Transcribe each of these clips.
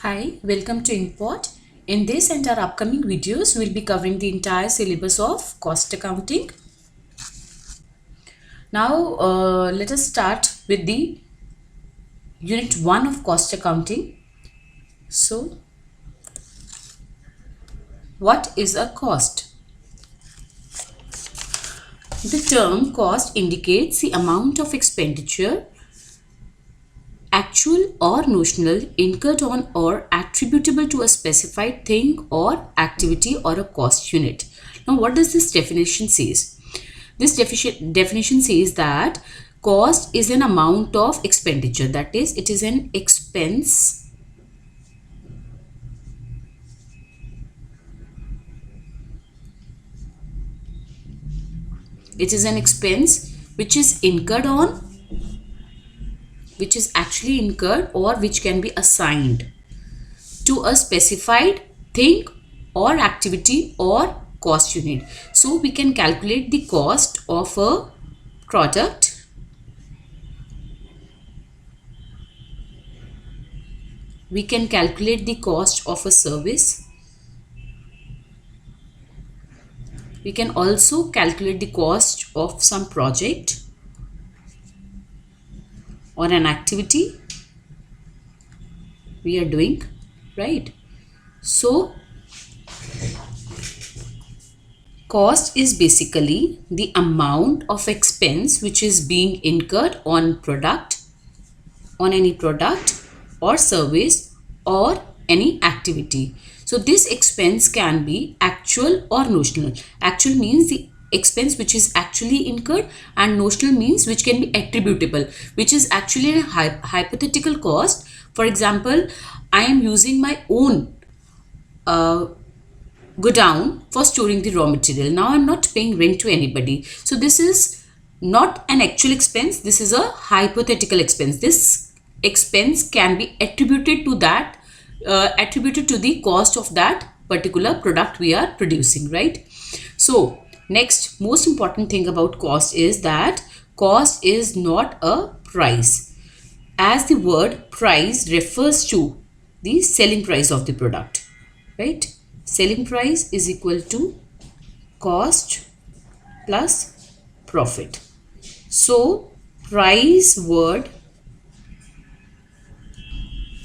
Hi, welcome to Inkpot. In this and our upcoming videos, we'll be covering the entire syllabus of cost accounting. Now, let us start with the unit 1 of cost accounting. So, what is a cost? The term cost indicates the amount of expenditure, actual or notional, incurred on or attributable to a specified thing or activity or a cost unit. Now, what does this definition says? This definition says that cost is an amount of expenditure, that is, it is an expense which is incurred on, which is actually incurred or which can be assigned to a specified thing or activity or cost unit. So we can calculate the cost of a product, we can calculate the cost of a service, we can also calculate the cost of some project or an activity we are doing, right? So cost is basically the amount of expense which is being incurred on any product or service or any activity. So this expense can be actual or notional. Actual means the expense which is actually incurred, and notional means which can be attributable, which is actually a hypothetical cost. For example, I am using my own godown for storing the raw material. Now I'm not paying rent to anybody. So this is not an actual expense. This is a hypothetical expense. This expense can be attributed to that, attributed to the cost of that particular product we are producing, right? So next most important thing about cost is that cost is not a price, as the word price refers to the selling price of the product, right? Selling price is equal to cost plus profit. So price word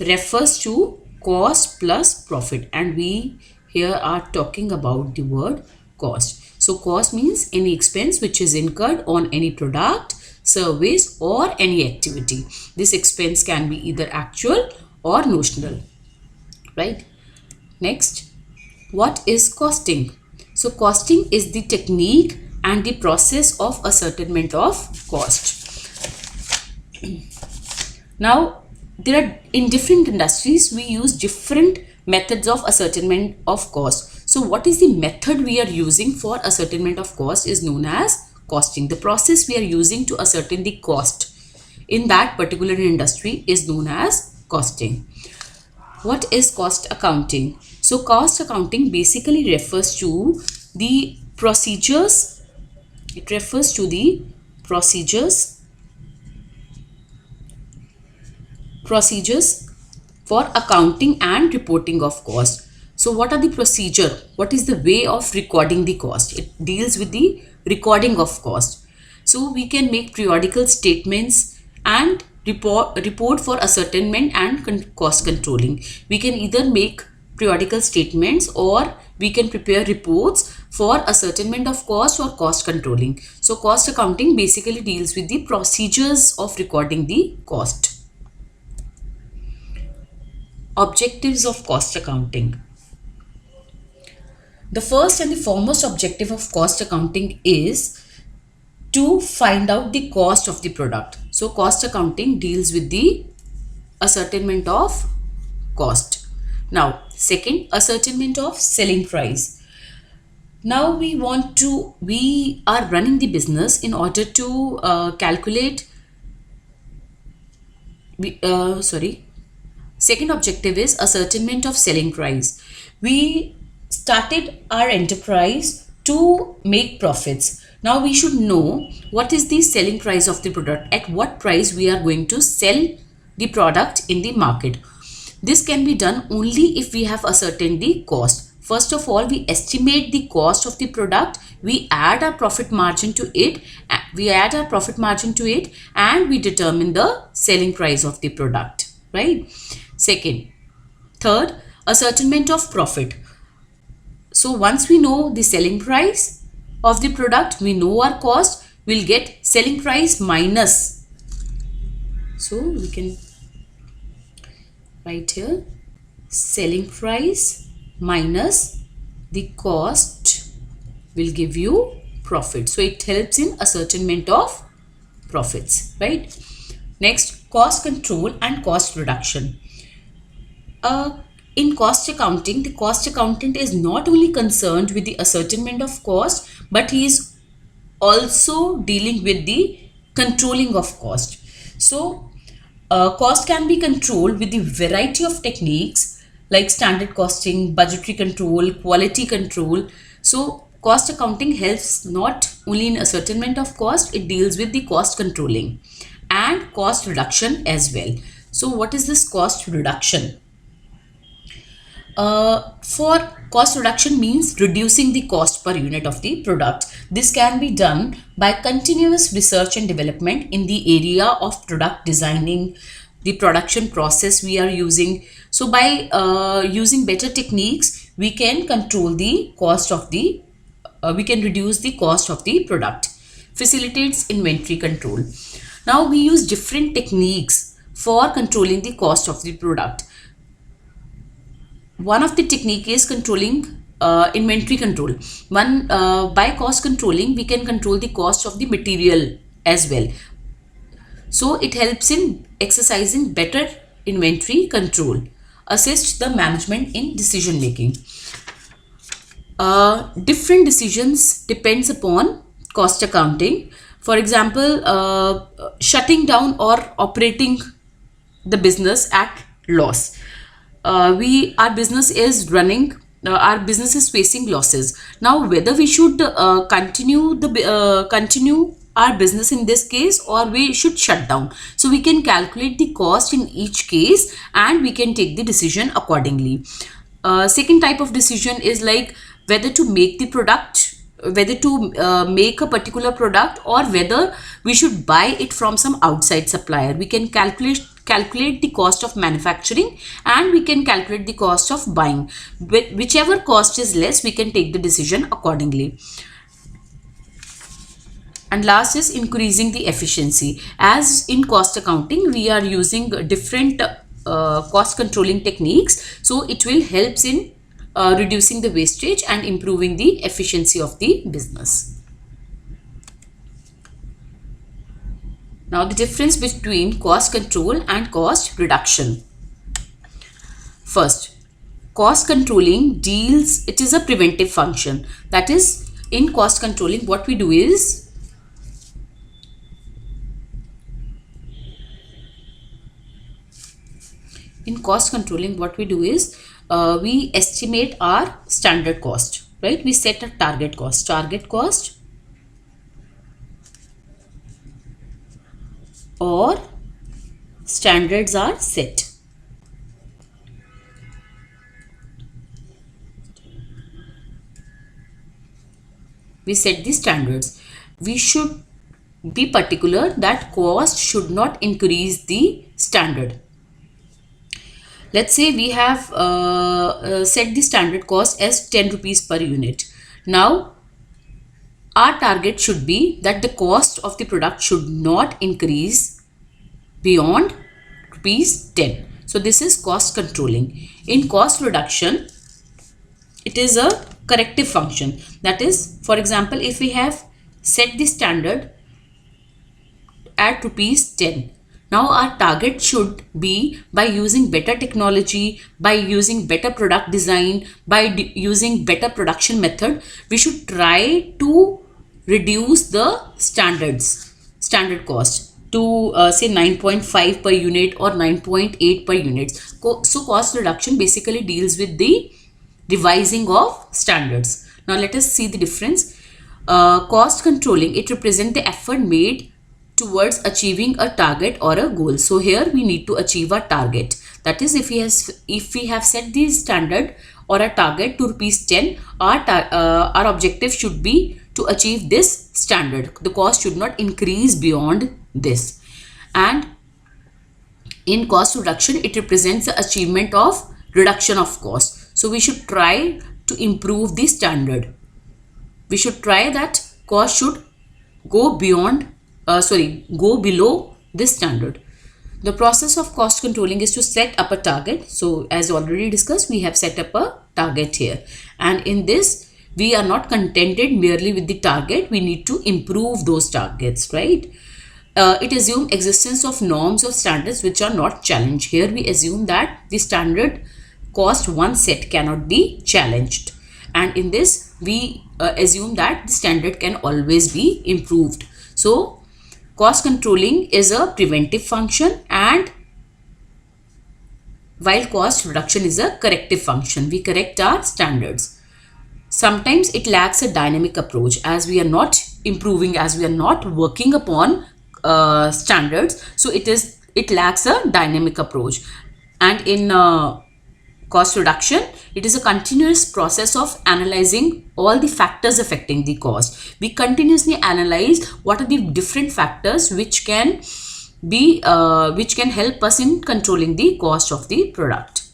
refers to cost plus profit, and we here are talking about the word cost. So cost means any expense which is incurred on any product, service or any activity. This expense can be either actual or notional, right? Next, what is costing? So costing is the technique and the process of ascertainment of cost. Now, there are in different industries we use different methods of ascertainment of cost. So what is the method we are using for ascertainment of cost is known as costing. The process we are using to ascertain the cost in that particular industry is known as costing. What is cost accounting? So cost accounting basically refers to the procedures. It refers to the procedures for accounting and reporting of cost. So what are the procedure? What is the way of recording the cost? It deals with the recording of cost. So we can make periodical statements and report for ascertainment and cost controlling. We can either make periodical statements or we can prepare reports for ascertainment of cost or cost controlling. So cost accounting basically deals with the procedures of recording the cost. Objectives of cost accounting. The first and the foremost objective of cost accounting is to find out the cost of the product. So cost accounting deals with the ascertainment of cost. Now, second, ascertainment of selling price. Now we are running the business in order to calculate, second objective is ascertainment of selling price. We started our enterprise to make profits. Now we should know what is the selling price of the product, at what price we are going to sell the product in the market. This can be done only if we have ascertained the cost. First of all, we estimate the cost of the product, we add our profit margin to it, and we determine the selling price of the product, right? Third, ascertainment of profit. So once we know the selling price of the product, we know our cost, we'll get selling price minus. So we can write here selling price minus the cost will give you profit. So it helps in ascertainment of profits, right? Next, cost control and cost reduction. In cost accounting, the cost accountant is not only concerned with the ascertainment of cost, but he is also dealing with the controlling of cost. So cost can be controlled with the variety of techniques like standard costing, budgetary control, quality control. So cost accounting helps not only in ascertainment of cost, it deals with the cost controlling and cost reduction as well. So what is this cost reduction? For cost reduction means reducing the cost per unit of the product. This can be done by continuous research and development in the area of product designing, the production process we are using. So by using better techniques, we can control the cost of the, we can reduce the cost of the product. Facilitates inventory control. Now we use different techniques for controlling the cost of the product. One of the technique is controlling inventory control. By cost controlling, we can control the cost of the material as well. So it helps in exercising better inventory control, assist the management in decision making. Different decisions depends upon cost accounting. For example, shutting down or operating the business at loss. Our business is running, our business is facing losses. Now whether we should continue our business in this case, or we should shut down. So we can calculate the cost in each case and we can take the decision accordingly. Second type of decision is like whether to make the product, whether to make a particular product, or whether we should buy it from some outside supplier. We can calculate the cost of manufacturing and we can calculate the cost of buying. Whichever cost is less, we can take the decision accordingly. And last is increasing the efficiency. As in cost accounting, we are using different cost controlling techniques, so it will help in reducing the wastage and improving the efficiency of the business. Now the difference between cost control and cost reduction. First, cost controlling deals, it is a preventive function. That is, in cost controlling, what we do is, we estimate our standard cost, right? We set a target cost. Or standards are set. We set the standards. We should be particular that cost should not increase the standard. Let's say we have set the standard cost as 10 rupees per unit. Now our target should be that the cost of the product should not increase beyond rupees 10. So this is cost controlling. In cost reduction, it is a corrective function. That is, for example, if we have set the standard at rupees 10, now our target should be, by using better technology, by using better product design, by using better production method, we should try to reduce the standard cost to say 9.5 per unit or 9.8 per unit. So cost reduction basically deals with the revising of standards. Now let us see the difference. Cost controlling, it represents the effort made towards achieving a target or a goal. So here we need to achieve a target. That is, if we have set the standard or a target to rupees 10, our objective should be to achieve this standard. The cost should not increase beyond this. And in cost reduction, it represents the achievement of reduction of cost. So we should try to improve the standard. We should try that cost should go beyond, go below this standard. The process of cost controlling is to set up a target. So as already discussed, we have set up a target here. And in this, we are not contented merely with the target. We need to improve those targets, right? It assumes existence of norms or standards which are not challenged. Here we assume that the standard cost once set cannot be challenged. And in this, we assume that the standard can always be improved. So cost controlling is a preventive function, and while cost reduction is a corrective function. We correct our standards. Sometimes it lacks a dynamic approach, as we are not improving, as we are not working upon standards. So it lacks a dynamic approach. And in cost reduction, it is a continuous process of analyzing all the factors affecting the cost. We continuously analyze what are the different factors which can help us in controlling the cost of the product.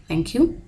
Thank you.